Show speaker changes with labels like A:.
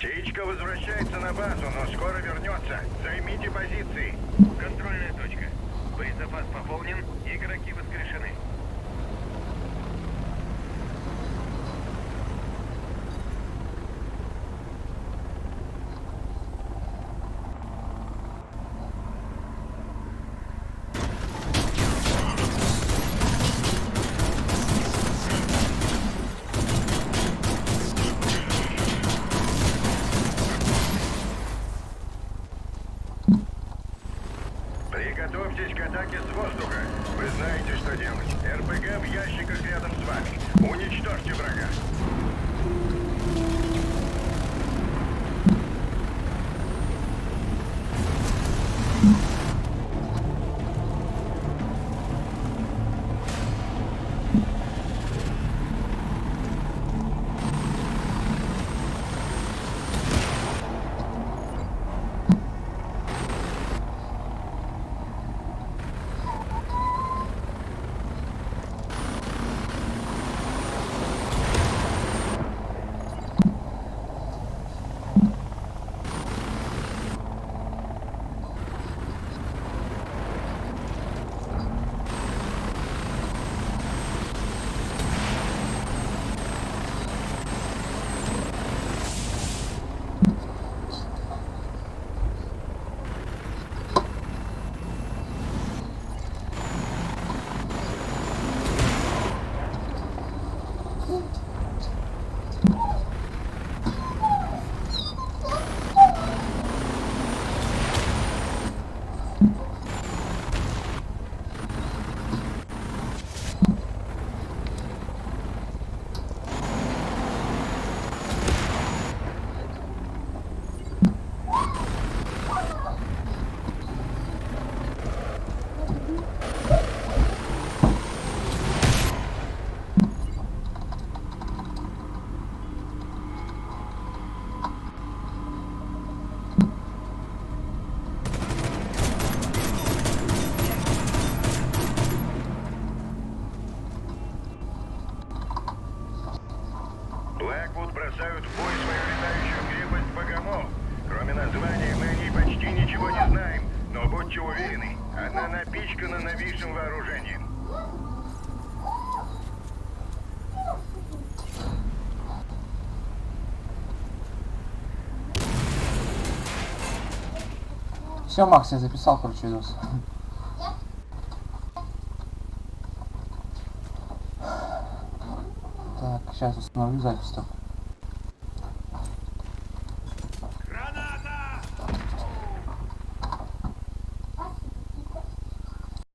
A: Птичка возвращается на базу, но скоро вернется. Займите позиции. Контрольная точка. Боезапас пополнен, игроки воскрешены. Приготовьтесь к атаке с воздуха. Вы знаете, что делать. РПГ в ящиках рядом с вами. Уничтожьте врага. Блэквуд бросают в бой свою летающую крепость Богомол. Кроме названия мы о ней почти ничего не знаем, но будьте уверены, она напичкана новейшим вооружением.
B: Все, Макс, я записал, короче, видос. Так, сейчас установлю запись только.